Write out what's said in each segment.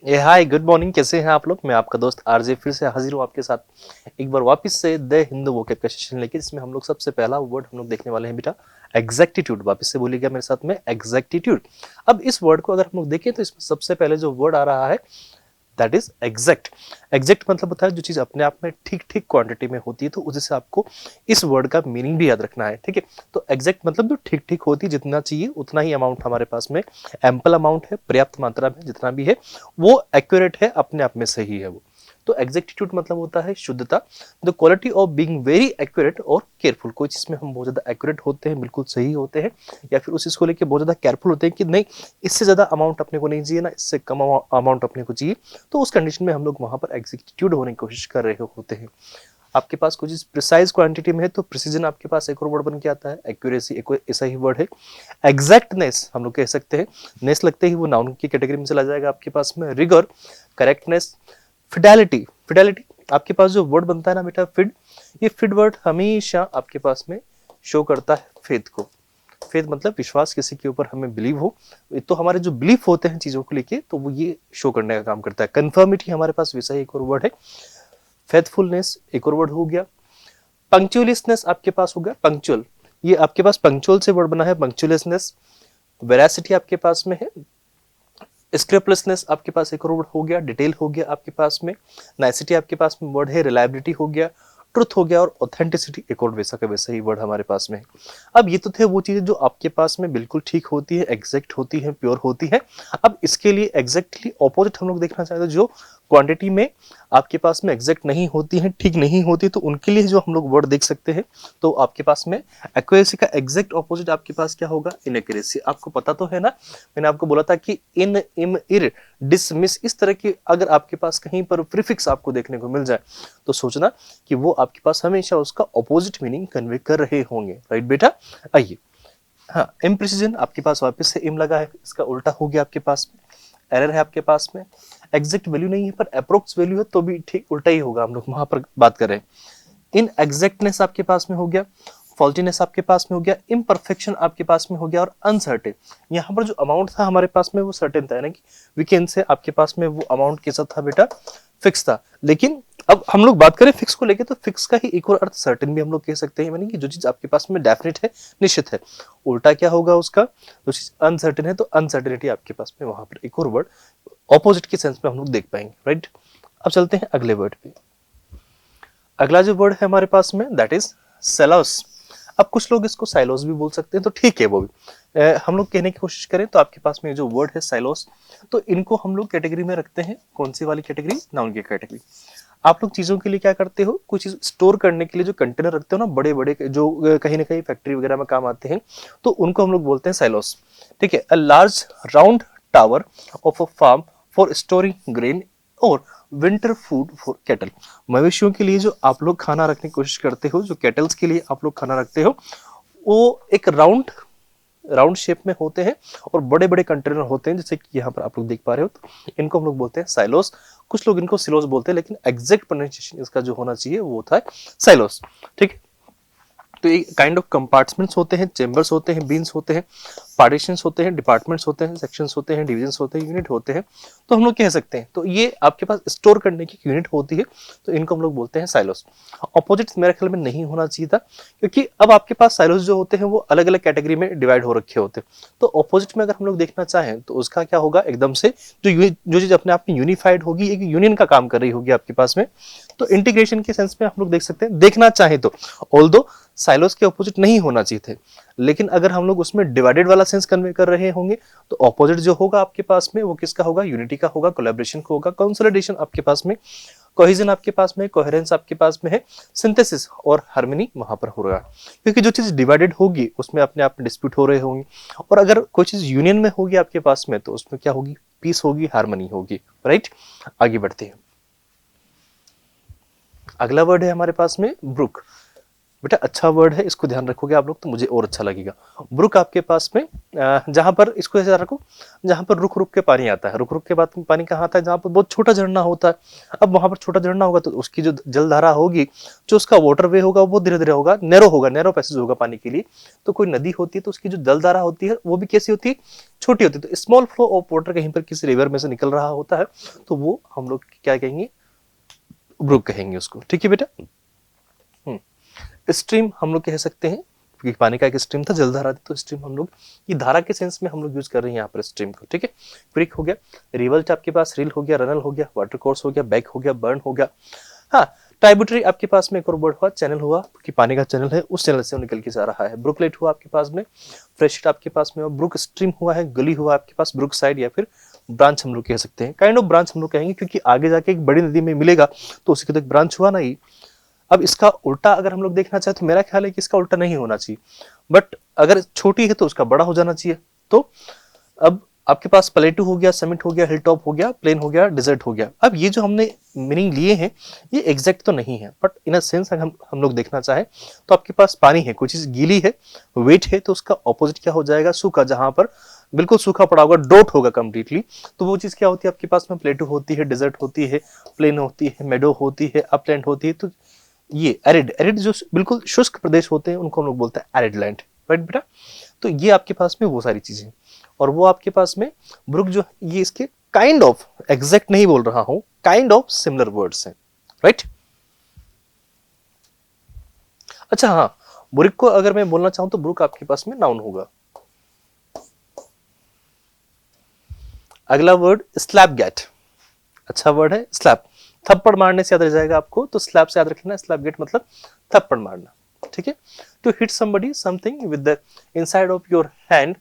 ये hi good morning, कैसे हैं आप लोग। मैं आपका दोस्त आरजे फिर से हाजिर हूँ आपके साथ एक बार वापस से द हिंदू वोकैब का सेशन लेके, जिसमें हम लोग सबसे पहला वर्ड हम लोग देखने वाले हैं बेटा एग्जैक्टिट्यूड। वापस से बोलिएगा मेरे साथ में एग्जैक्टिट्यूड। अब इस वर्ड को अगर हम लोग देखें तो इसमें सबसे पहले जो वर्ड आ रहा है दैट इज एग्जैक्ट। एग्जैक्ट मतलब होता है जो चीज अपने आप में ठीक ठीक क्वांटिटी में होती है, तो उसी से आपको इस वर्ड का मीनिंग भी याद रखना है, ठीक है। तो एग्जैक्ट मतलब जो ठीक ठीक होती है, जितना चाहिए उतना ही अमाउंट हमारे पास में एम्पल अमाउंट है, पर्याप्त मात्रा में जितना भी है वो एक्यूरेट है, अपने आप में सही है वो। तो एग्जैक्टिट्यूड मतलब होता है शुद्धता, the quality of being very accurate और केयरफुल। कोई चीज में हम बहुत ज्यादा एक्यूरेट होते हैं, बिल्कुल सही होते हैं, या फिर उस चीज को लेकर बहुत ज्यादा केयरफुल होते हैं कि नहीं इससे ज्यादा अमाउंट अपने को नहीं चाहिए ना, इससे कम अमाउंट अपने को चाहिए। तो उस कंडीशन में हम लोग वहां पर एग्जीक्यूट होने की कोशिश कर रहे होते हैं। आपके पास कुछ चीज प्रिसाइज क्वांटिटी में है तो प्रिसीजन आपके पास एक और वर्ड बन के आता है, एक्यूरेसी एक ऐसा ही वर्ड है। एग्जैक्टनेस हम लोग कह सकते हैं, नेस लगते ही वो नाउन की कैटेगरी में चला जाएगा आपके पास में। Rigour, correctness, Fidelity. फिडेलिटी आपके पास जो वर्ड बनता है ना बेटा फिड, ये फिड वर्ड हमेशा आपके पास में शो करता है फेथ को। फेथ मतलब विश्वास, किसी के ऊपर हमें बिलीव हो, तो हमारे जो बिलीफ होते हैं चीजों को लेके तो वो ये शो करने का काम करता है। कंफर्मिटी हमारे पास वैसा ही एक और वर्ड है। फेथफुलनेस एक और वर्ड हो गया। पंक्चुअलिसनेस आपके पास हो गया, पंक्चुअल, ये आपके पास पंक्चुअल से वर्ड बना है, पंक्चुअलिसनेस। वेरासिटी आपके पास में है। स्क्रिप्टलेसनेस आपके पास एक और वर्ड हो गया, डिटेल हो गया आपके पास में। नाइसिटी आपके पास में वर्ड है, रिलायबिलिटी हो गया, ट्रुथ हो गया, और ऑथेंटिसिटी एक और वैसा का वैसा ही वर्ड हमारे पास में है। अब ये तो थे वो चीजें जो आपके पास में बिल्कुल ठीक होती है, एग्जैक्ट होती है, प्योर होती है। अब इसके लिए एग्जैक्टली ऑपोजिट हम लोग देखना चाहते हैं, जो क्वांटिटी में आपके पास में एग्जैक्ट नहीं होती है, ठीक नहीं होती, तो उनके लिए जो हम लोग वर्ड देख सकते हैं। तो आपके पास में एक्यूरेसी का एग्जैक्ट ऑपोजिट आपके पास क्या होगा, इनएक्यूरेसी। आपको पता तो है ना, मैंने आपको बोला था कि इन, इम, इर, डिसमिस, इस तरह की अगर आपके पास कहीं पर प्रीफिक्स आपको देखने को मिल जाए तो सोचना कि वो आपके पास हमेशा उसका ऑपोजिट मीनिंग कन्वे कर रहे होंगे, राइट बेटा। आइए, हाँ, इम्प्रिसिजन आपके पास वापस से इम लगा है, इसका उल्टा हो गया आपके पास में। एरर है आपके पास में, एग्जैक्ट वैल्यू नहीं है पर अप्रोक्स वैल्यू है, तो भी ठीक उल्टा ही होगा, हम लोग वहां पर बात कर रहे हैं। इन एग्जैक्टनेस आपके पास में हो गया, फॉल्टीनेस आपके पास में हो गया, इम्परफेक्शन आपके पास में हो गया, और अनसर्टेन। यहाँ पर जो अमाउंट था हमारे पास में वो सर्टेन था, यानी कि वीकेंड से आपके पास में वो अमाउंट कैसा था बेटा, फिक्स था। लेकिन अब हम लोग बात करें फिक्स को लेके, तो फिक्स का ही एक और अर्थ सर्टेन भी हम लोग कह सकते हैं, यानी कि जो चीज आपके पास में डेफिनेट है, निश्चित है। उल्टा क्या होगा उसका, जो चीज अनसर्टेन है तो अनसर्टेनिटी आपके पास में वहां पर एक और वर्ड ऑपोजिट के सेंस में हम लोग देख पाएंगे, राइट। अब चलते हैं अगले वर्ड पे। अगला जो वर्ड है हमारे पास में दैट इज सेलोस। अब कुछ लोग इसको साइलोस भी बोल सकते हैं, तो ठीक है वो भी। हम लोग कहने की कोशिश करें तो आपके पास में जो वर्ड है साइलोस, तो इनको हम लोग कैटेगरी में रखते हैं, कौन सी वाली कैटेगरी, नाउन की कैटेगरी। आप लोग चीजों के लिए क्या करते हो, कुछ चीज स्टोर करने के लिए जो कंटेनर रखते हो ना, बड़े बड़े, जो कहीं ना कहीं फैक्ट्री वगैरह में काम आते हैं, तो उनको हम लोग बोलते हैं साइलोस, ठीक है। A large round tower of a farm for storing grain और विंटर फूड फॉर कैटल। मवेशियों के लिए जो आप लोग खाना रखने की कोशिश करते हो, जो कैटल्स के लिए आप लोग खाना रखते हो, वो एक राउंड राउंड शेप में होते हैं और बड़े बड़े कंटेनर होते हैं, जैसे कि यहाँ पर आप लोग देख पा रहे हो, तो इनको हम लोग बोलते हैं साइलोस। कुछ लोग इनको सिलोस बोलते हैं, लेकिन एग्जैक्ट प्रोनाउंसिएशन इसका जो होना चाहिए वो होता है साइलोस, ठीक है। तो ये काइंड ऑफ कंपार्टमेंट्स होते हैं, चेंबर्स होते हैं, बीन्स होते हैं, पार्टीशंस होते हैं, डिपार्टमेंट्स होते हैं, सेक्शंस होते हैं, डिविजन्स होते हैं, यूनिट होते हैं, तो हम लोग कह सकते हैं। तो ये आपके पास स्टोर करने की यूनिट होती है, तो इनको हम लोग बोलते हैं साइलोस। ऑपोजिट मेरे ख्याल में नहीं होना चाहिए था, क्योंकि अब आपके पास साइलोस जो होते हैं वो अलग अलग कैटेगरी में डिवाइड हो रखे होते हैं। तो ऑपोजिट में अगर हम लोग देखना चाहें तो उसका क्या होगा, एकदम से जो चीज अपने आप में यूनिफाइड होगी, एक यूनियन का काम कर रही होगी आपके पास में, तो इंटीग्रेशन के सेंस में हम लोग देख सकते हैं, देखना चाहें तो। ऑल्दो साइलोस के ऑपोजिट नहीं होना चाहिए थे, लेकिन अगर हम लोग उसमें डिवाइडेड वाला सेंस कन्वे कर रहे होंगे तो ऑपोजिट जो होगा आपके पास में वो किसका होगा, यूनिटी का होगा, कोलैबोरेशन का होगा, कंसोलिडेशन आपके पास में, कोहेजन आपके पास में, कोहेरेंस आपके पास में है, सिंथेसिस और हार्मनी वहां पर हो रहा है। क्योंकि जो चीज डिवाइडेड होगी उसमें अपने आप डिस्प्यूट हो रहे होंगे, और अगर कोई चीज यूनियन में होगी आपके पास में तो उसमें क्या होगी, पीस होगी, हार्मनी होगी, राइट। आगे बढ़ते हैं। अगला वर्ड है हमारे पास में ब्रुक। बेटा अच्छा वर्ड है, इसको ध्यान रखोगे आप लोग तो मुझे और अच्छा लगेगा। ब्रुक आपके पास में जहां पर, इसको ऐसे रखो, जहां पर रुक रुक के पानी आता है। रुक रुक के बाद पानी कहाँ आता है? जहां पर बहुत छोटा झरना होता है। अब वहां पर छोटा झरना होगा तो उसकी जो जलधारा होगी, जो उसका वाटरवे होगा, वो बहुत धीरे धीरे होगा, नैरो होगा, नैरो पैसेज होगा पानी के लिए। तो कोई नदी होती है तो उसकी जो जलधारा होती है वो भी कैसी होती है? छोटी होती है। तो स्मॉल फ्लो ऑफ वाटर कहीं पर किसी रिवर में से निकल रहा होता है तो वो हम लोग क्या कहेंगे? ब्रुक कहेंगे उसको। ठीक है बेटा। स्ट्रीम हम लोग कह सकते हैं, क्योंकि पानी का एक स्ट्रीम था, जलधारा थी, तो स्ट्रीम हम लोग ये धारा के सेंस में हम लोग यूज कर रहे हैं यहाँ पर स्ट्रीम को। ठीक है। क्रिक हो गया, रिवल्ट आपके पास, रील हो गया, रनल हो गया, वाटर कोर्स हो गया, बैक हो गया, बर्न हो गया। हाँ, ट्राइब्यूटरी आपके पास में एक और वर्ड हुआ, चैनल हुआ, कि पानी का चैनल है, उस चैनल से वो निकल के जा रहा है। ब्रुकलेट हुआ आपके पास में, फ्रेश आपके पास में, ब्रुक स्ट्रीम हुआ है, गली हुआ आपके पास, ब्रुक साइड या फिर ब्रांच हम लोग कह सकते हैं। काइंड ऑफ ब्रांच हम लोग कहेंगे, क्योंकि आगे जाके एक बड़ी नदी में मिलेगा तो उसी का तो एक ब्रांच हुआ ना ये। अब इसका उल्टा अगर हम लोग देखना चाहे तो मेरा ख्याल है कि इसका उल्टा नहीं होना चाहिए, बट अगर छोटी है तो उसका बड़ा हो जाना चाहिए। तो अब आपके पास प्लेटू हो गया, समिट हो गया, हिल टॉप हो गया, प्लेन हो गया, डिजर्ट हो गया। अब ये जो हमने मीनिंग लिए हैं ये एग्जैक्ट तो नहीं है, बट इन अ सेंस अगर हम लोग देखना चाहें तो आपके पास पानी है, कोई चीज गीली है, वेट है, तो उसका ऑपोजिट क्या हो जाएगा? सूखा। जहां पर बिल्कुल सूखा पड़ा होगा, डोट होगा कंप्लीटली, तो वो चीज क्या होती है आपके पास में? प्लेटू होती है, डिजर्ट होती है, प्लेन होती है, मेडो होती है, अपलैंड होती है। तो ये एरिड, एरिड जो बिल्कुल शुष्क प्रदेश होते हैं उनको हम लोग बोलते हैं एरिड लैंड। राइट बेटा। तो ये आपके पास में वो सारी चीजें, और वो आपके पास में ब्रुक जो, ये इसके काइंड ऑफ, एग्जैक्ट नहीं बोल रहा हूं, काइंड ऑफ सिमिलर वर्ड्स हैं। राइट। अच्छा हाँ, ब्रुक को अगर मैं बोलना चाहूं तो ब्रुक आपके पास में नाउन होगा। अगला वर्ड स्लैप गेट, अच्छा वर्ड है स्लैप। थप्पड़ मारने से याद रह जाएगा आपको, तो स्लैप से याद रखना, स्लैप गेट मतलब थप्पड़ मारना। ठीक है। To hit somebody something with the inside of your hand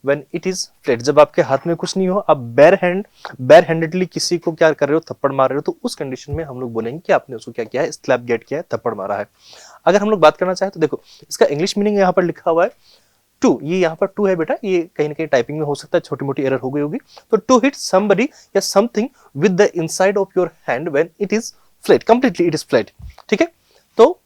when it is flat, जब आपके हाथ में कुछ नहीं हो, आप बेर हैंडेडली किसी को क्या कर रहे हो? थप्पड़ मार रहे हो, तो उस कंडीशन में हम लोग बोलेंगे कि आपने उसको क्या किया है? स्लैप गेट किया है, थप्पड़ मारा है। अगर हम लोग बात करना चाहें तो देखो इसका इंग्लिश मीनिंग यहाँ पर लिखा हुआ है टू, ये यहाँ पर टू है बेटा, ये कहीं ना कहीं टाइपिंग में हो सकता है छोटी मोटी एरर हो गई होगी। तो टू हिट समबडी या something with the inside of your hand when it is flat, completely it is flat. ठीक है। तो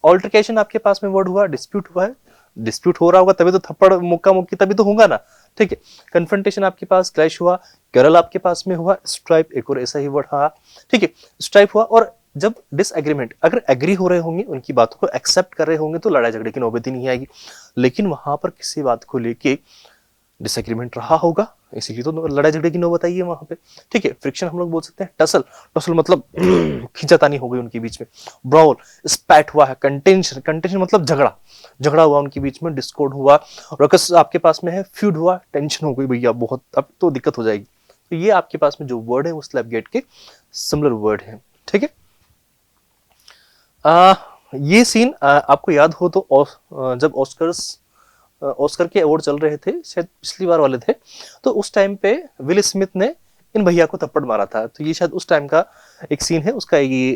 ऑल्टरकेशन आपके पास में वर्ड हुआ, डिस्प्यूट हुआ है, डिस्प्यूट हो रहा होगा तभी तो थप्पड़ मुक्का मुक्की तभी तो होगा ना। ठीक है। कन्फ्रंटेशन आपके पास, क्लैश हुआ, करल आपके पास में हुआ, स्ट्राइप एक और ऐसा ही वर्ड हुआ। ठीक है। स्ट्राइप हुआ, और जब डिसएग्रीमेंट, अगर एग्री हो रहे होंगे, उनकी बातों को एक्सेप्ट कर रहे होंगे तो लड़ाई झगड़े की नौबत ही नहीं आएगी। लेकिन वहां पर किसी बात को लेके डिसएग्रीमेंट रहा होगा, इसीलिए तो लड़ाई झगड़े की नौबत आई है वहां पे। ठीक है। फ्रिक्शन हम लोग बोल सकते हैं, टसल, टसल मतलब खींचातानी हो गई उनके बीच में। ब्राउल, स्पैट हुआ है, कंटेंशन, कंटेंशन मतलब झगड़ा, झगड़ा हुआ उनके बीच में, डिस्कॉर्ड हुआ। रकस आपके पास में है, फ्यूड हुआ, टेंशन हो गई भैया बहुत, अब तो दिक्कत हो जाएगी। तो ये आपके पास में जो वर्ड है वो स्लैप गेट के सिमिलर वर्ड है। ठीक है। ये सीन आपको याद हो तो जब ऑस्कर के अवार्ड चल रहे थे, शायद पिछली बार वाले थे, तो उस टाइम पे विल स्मिथ ने इन भैया को थप्पड़ मारा था। तो ये शायद उस टाइम का एक सीन है, उसका ये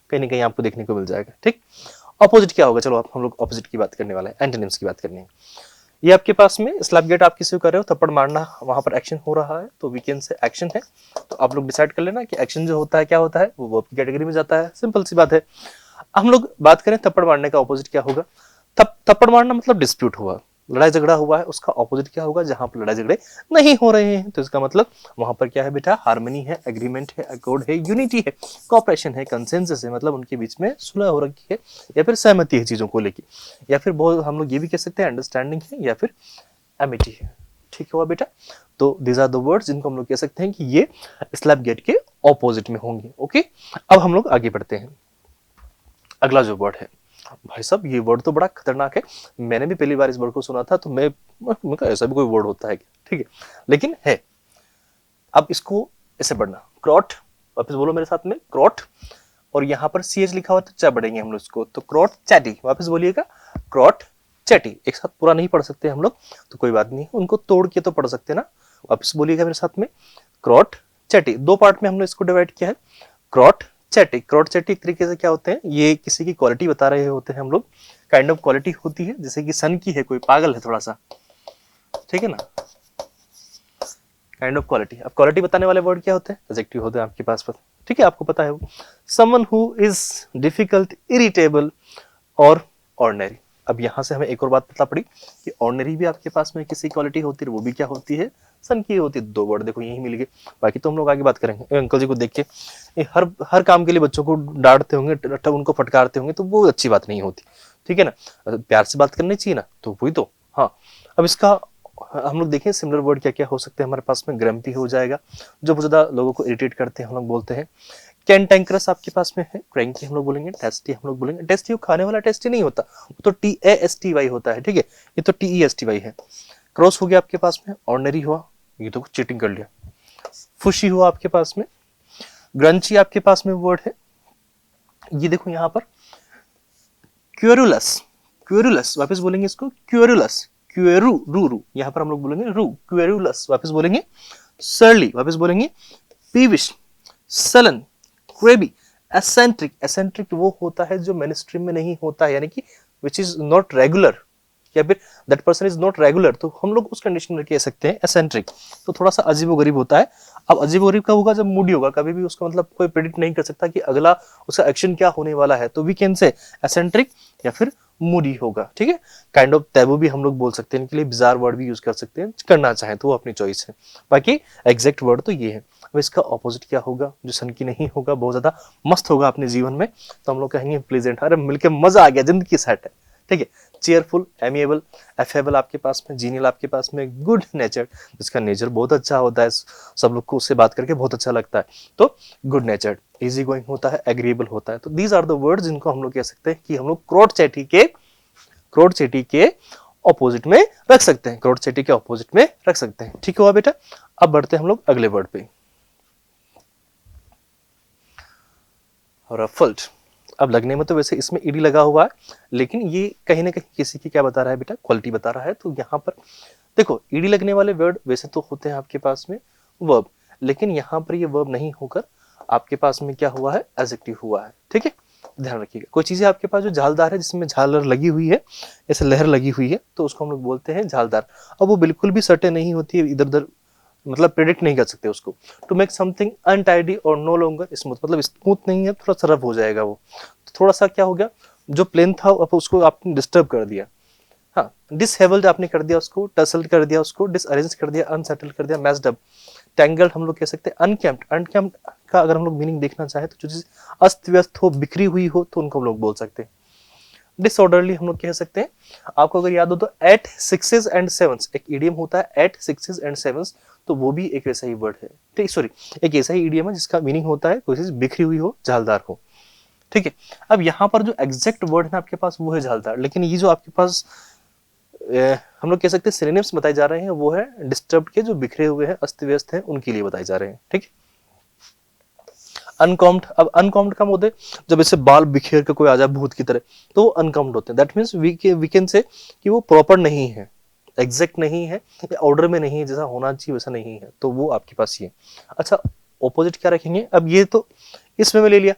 कहीं ना कहीं आपको देखने को मिल जाएगा। ठीक। ऑपोजिट क्या होगा? चलो आप हम लोग ऑपोजिट की बात करने वाले हैं, एंटोनिम्स की बात करनी है। ये आपके पास में स्लैप गेट आप किसी को कर रहे हो, थप्पड़ मारना, वहां पर एक्शन हो रहा है, तो वीकेंड से एक्शन है, तो आप लोग डिसाइड कर लेना कि एक्शन जो होता है क्या होता है, वो वर्ब की कैटेगरी में जाता है। सिंपल सी बात है। हम लोग बात करें थप्पड़ मारने का ऑपोजिट क्या होगा? थप्पड़ मारना मतलब डिस्प्यूट हुआ, लड़ाई झगड़ा हुआ है, उसका ऑपोजिट क्या होगा? जहां पर लड़ाई झगड़े नहीं हो रहे हैं, तो इसका मतलब वहां पर क्या है बेटा? हार्मनी है, एग्रीमेंट है, अकॉर्ड है, यूनिटी है, कोऑपरेशन है, कंसेंसस है, मतलब उनके बीच में सुलह हो रखी है या फिर सहमति है चीजों को लेकर, या फिर बहुत हम लोग ये भी कह सकते हैं अंडरस्टैंडिंग है या फिर एमिटी है। ठीक हुआ बेटा। तो दीज आर द वर्ड्स जिनको हम लोग कह सकते हैं कि ये स्लैप गेट के ऑपोजिट में होंगे। ओके। अब हम लोग आगे बढ़ते हैं। अगला जो वर्ड है, भाई साहब ये वर्ड तो बड़ा खतरनाक है, मैंने भी पहली बार इस वर्ड को सुना था, तो मैं ऐसा भी कोई वर्ड होता है क्या? ठीक है, लेकिन है। अब इसको ऐसे पढ़ना, क्रॉट, वापस बोलो मेरे साथ में, क्रॉट, और यहाँ पर CH लिखा हुआ तो चा बढ़ेंगे हम लोग इसको, तो क्रॉट चैटी, वापस बोलिएगा, क्रॉट चैटी। एक साथ पूरा नहीं पढ़ सकते हम लोग, तो कोई बात नहीं, उनको तोड़ के तो पढ़ सकते ना। वापस बोलिएगा मेरे साथ में, क्रॉट चैटी। दो पार्ट में हमने इसको डिवाइड किया है, क्रॉट चैटी। क्रॉट चैटी एक तरीके से क्या होते हैं, ये किसी की क्वालिटी बता रहे होते हैं हम लोग, काइंड ऑफ क्वालिटी होती है, जैसे कि सन की है, कोई पागल है थोड़ा सा, ठीक है ना, काइंड ऑफ क्वालिटी। अब क्वालिटी बताने वाले वर्ड क्या होते हैं? एडजेक्टिव होते हैं आपके पास पर, ठीक है, आपको पता है वो। Someone who is difficult, irritable और ऑर्डिनरी। अब यहाँ से हमें एक और बात पता पड़ी कि ऑर्डिनरी भी आपके पास में किसी क्वालिटी होती है, वो भी क्या होती है, सन की होती है। दो वर्ड देखो यही मिल गए, बाकी तो हम लोग आगे बात करेंगे। अंकल जी को देख के हर काम के लिए बच्चों को डांटते होंगे, उनको फटकारते होंगे, तो वो अच्छी बात नहीं होती, ठीक है ना। प्यार से बात करनी चाहिए ना, तो वही तो। हाँ, अब इसका हम लोग देखें सिमिलर वर्ड क्या क्या हो सकते हैं हमारे पास में। ग्रम्पी हो जाएगा, जो बहुत ज्यादा लोगों को इरिटेट करते हैं, हम लोग बोलते हैं। कैंटैंकरस आपके पास में है, क्रैंकी हम लोग बोलेंगे, टेस्टी हम लोग बोलेंगे। टेस्टी वो खाने वाला टेस्टी नहीं होता, वो तो TASTY होता है, ठीक है, ये तो TESTY है। क्रॉस हो गया आपके पास में, ऑर्डिनरी हुआ, ये तो चीटिंग कर लिया। फुशी हुआ आपके पास में, ग्रंची आपके पास में वर्ड है, ये देखो यहाँ पर क्यूरुलस, क्यूरुलस वापस बोलेंगे इसको, क्यूरुलस, क्यूरू रू रू, यहाँ पर हम लोग बोलेंगे रू, क्यूरुलस वापस बोलेंगे। सर्ली वापस बोलेंगे, पीविश, सलन, क्रेबी, एसेंट्रिक। एसेंट्रिक वो होता है जो मेनस्ट्रीम में नहीं होता है, यानी कि विच इज नॉट रेगुलर, या फिर that person is not regular, तो हम लोग उस कंडीशन में कह सकते हैं एसेंट्रिक। तो थोड़ा सा अजीबोगरीब होता है। अब अजीबोगरीब कब होगा, जब मूडी होगा, कभी भी उसका मतलब कोई प्रेडिक्ट नहीं कर सकता कि अगला उसका एक्शन क्या होने वाला है, तो वी कैन से एसेंट्रिक या फिर मूडी होगा, ठीक है। काइंड ऑफ तैबू भी हम लोग बोल सकते हैं, इनके लिए बिजार वर्ड भी यूज कर सकते हैं, करना चाहें तो वो अपनी चॉइस है। बाकी एग्जैक्ट वर्ड तो ये है। अब इसका ऑपोजिट क्या होगा, जो सन की नहीं होगा, बहुत ज्यादा मस्त होगा अपने जीवन में, तो हम लोग कहेंगे प्लीजेंट, अरे मिलके मजा आ गया, जिंदगी सेट है, ठीक है। चेयरफुल, एमिएबल, एफेबल आपके पास में, जीनियल आपके पास में, गुड नेचर, जिसका नेचर बहुत अच्छा होता है, सब लोग को उससे बात करके बहुत अच्छा लगता है, तो गुड नेचर। इजी गोइंग होता है, एग्रीएबल होता है। तो दीज आर द वर्ड्स जिनको हम लोग कह सकते हैं कि हम लोग क्रोट चैटी के ऑपोजिट में रख सकते हैं, क्रोट चैटी के ऑपोजिट में रख सकते हैं, ठीक हुआ बेटा। अब बढ़ते हैं हम लोग अगले वर्ड पे, रफल्ड। अब लगने में तो वैसे इसमें ईडी लगा हुआ है, लेकिन ये कहीं ना कहीं किसी की क्या बता रहा है बेटा, क्वालिटी बता रहा है। तो यहाँ पर देखो ईडी लगने वाले वर्ड वैसे तो होते हैं आपके पास में वर्ब, लेकिन यहाँ पर ये वर्ब नहीं होकर आपके पास में क्या हुआ है, एडजेक्टिव हुआ है, ठीक है। ध्यान रखिएगा, कोई चीजें आपके पास जो झालदार है, जिसमें झालर लगी हुई है, ऐसे लहर लगी हुई है, तो उसको हम लोग बोलते हैं झालदार। अब वो बिल्कुल भी सर्टेन नहीं होती है, इधर उधर मतलब प्रेडिक्ट नहीं कर सकते उसको। टू मेक समथिंग अनटाइडी और नो लॉन्गर स्मूथ, मतलब स्मूथ नहीं है, थोड़ा सा रफ हो जाएगा वो। तो थोड़ा सा क्या हो गया, जो प्लेन था अब उसको आपने डिस्टर्ब कर दिया। हाँ, डिसहेबल्ड आपने कर दिया उसको, टसल्ड कर दिया उसको, डिसअरेंज कर दिया, अनसेटल्ड कर दिया, मैस्ड अप। टैंगल्ड हम लोग कह सकते हैं, अनकैम्प्ड। अनकैम्प्ड का अगर हम लोग मीनिंग देखना चाहे तो जो चीज अस्त व्यस्त हो, बिखरी हुई हो, तो उनको हम लोग बोल सकते हैं। डिसऑर्डरली हम लोग कह सकते हैं। आपको अगर याद हो तो एट सिक्सेस एंड सेवंस एक ईडियम होता है, एट सिक्सेस एंड सेवंस, तो वो भी एक ऐसा ही वर्ड है, ठीक, सॉरी, एक ऐसा ही ईडियम है जिसका मीनिंग होता है कोई चीज बिखरी हुई हो, झालदार हो, ठीक है। अब यहाँ पर जो एग्जैक्ट वर्ड है आपके पास वो है झालदार, लेकिन ये जो आपके पास हम लोग कह सकते हैं सिनोनिम्स बताए जा रहे हैं, वो है डिस्टर्ब्ड के, जो बिखरे हुए हैं, अस्त व्यस्त हैं, उनके लिए बताए जा रहे हैं, ठीक है। अनकॉम्ड, अब अनकॉम्ड का मतलब जब ऐसे बाल बिखेर के कोई आ जाए भूत की तरह, तो वो अनकॉम्ड होते हैं। That means we can say कि वो प्रॉपर नहीं है, एग्जैक्ट नहीं है, ऑर्डर में नहीं है, जैसा होना चाहिए वैसा नहीं है, तो वो आपके पास ये। अच्छा, ऑपोजिट क्या रखेंगे, अब ये तो इसमें मैं ले लिया।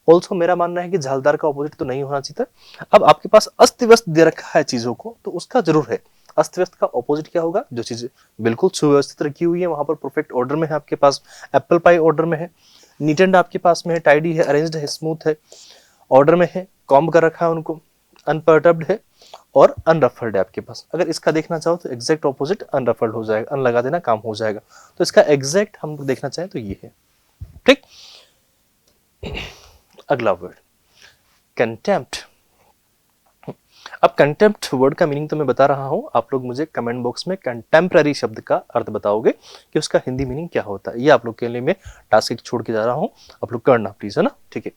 ऑल्सो मेरा मानना है कि झालदार का ऑपोजिट तो नहीं होना चाहिए था। अब आपके पास अस्त व्यस्त दे रखा है चीजों को, तो उसका जरूर है। अस्त व्यस्त का ऑपोजिट क्या होगा, जो चीज बिल्कुल सुव्यवस्थित रखी हुई है, वहां पर परफेक्ट ऑर्डर में है, आपके पास एप्पल पाई ऑर्डर में है, नीट एंड आपके पास में है, टाइडी है, अरेंज्ड है, स्मूथ है, ऑर्डर में है, कॉम्ब कर रखा है उनको, अनपर्टर्ब्ड है, और अनरफल्ड है आपके पास। अगर इसका देखना चाहो तो एग्जैक्ट ऑपोजिट अनरफल्ड हो जाएगा, अन लगा देना काम हो जाएगा। तो इसका एग्जैक्ट हम देखना चाहें तो ये है, ठीक। अगला वर्ड कंटेम्प्ट। अब कंटेम्प्ट वर्ड का मीनिंग तो मैं बता रहा हूं, आप लोग मुझे कमेंट बॉक्स में कंटेम्पररी शब्द का अर्थ बताओगे कि उसका हिंदी मीनिंग क्या होता है। ये आप लोग के लिए मैं टास्क छोड़ के जा रहा हूं, आप लोग करना प्लीज, है ना, ठीक है।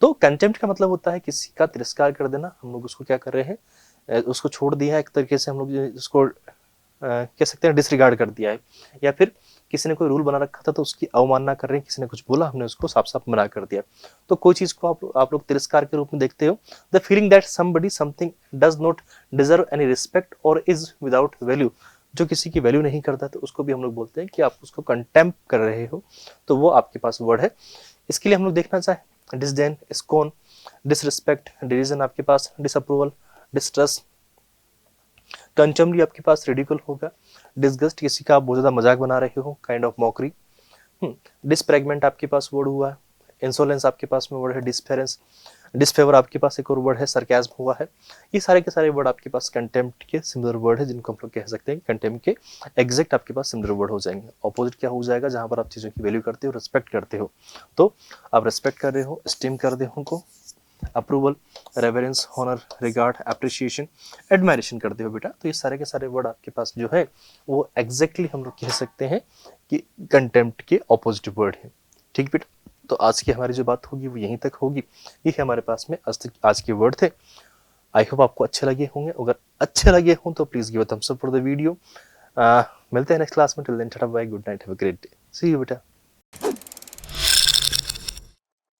तो कंटेम्प्ट का मतलब होता है किसी का तिरस्कार कर देना। हम लोग उसको क्या कर रहे हैं, उसको छोड़ दिया है, एक तरीके से हम लोग उसको कह सकते हैं डिसरिगार्ड कर दिया है, या फिर किसी ने कोई रूल बना रखा था तो उसकी अवमानना कर रहे हैं, किसी ने कुछ बोला हमने उसको साफ साफ मना कर दिया। तो कोई चीज को आप लोग तिरस्कार के रूप में देखते हो। The feeling that somebody something does not deserve any respect और इज विदाउट वैल्यू, जो किसी की वैल्यू नहीं करता तो उसको भी हम लोग बोलते हैं कि आप उसको कंटेम्प कर रहे हो, तो वो आपके पास वर्ड है। इसके लिए हम लोग देखना चाहें, डिसडेन, स्कॉन, डिसरिस्पेक्ट, डिवीजन आपके पास, डिसअप्रूवल, डिस्ट्रस्ट, कंचमली आपके पास रिडिकुल होगा, डिसगस्ट किसी का आप बहुत ज्यादा मजाक बना रहे हो, काइंड ऑफ मॉकरी। डिसप्रेगमेंट आपके पास वर्ड हुआ है, इंसोलेंस आपके पास में वर्ड है, डिसफेरेंस, डिसफेवर आपके पास एक और वर्ड है, सरकाज़्म हुआ है। ये सारे के सारे वर्ड आपके पास कंटेम्प्ट के सिमिलर वर्ड है, जिनको हम लोग कह सकते हैं कंटेम्प्ट के एग्जैक्ट आपके पास सिमिलर वर्ड हो जाएंगे। ऑपोजिट क्या हो जाएगा, जहां पर आप चीज़ों की वैल्यू करते हो, रिस्पेक्ट करते हो, तो आप रिस्पेक्ट कर रहे हो, स्टीम कर रहे हो उनको, approval, reverence, honour, regard, appreciation, admiration करते हो बेटा। तो ये सारे के सारे वर्ड आपके पास जो है वो एग्जैक्टली हम लोग कह सकते हैं कि कंटेम्प्ट के ऑपोजिट वर्ड है। ठीक बेटा, तो आज की हमारी जो बात होगी वो यहीं तक होगी। ये हमारे पास में आज के वर्ड थे। आई होप आपको अच्छे लगे होंगे। अगर अच्छे लगे हों तो please give a thumbs up for the video. मिलते हैं नेक्स्ट क्लास में। Till then tata bye, good night, have a great day, see you बेटा।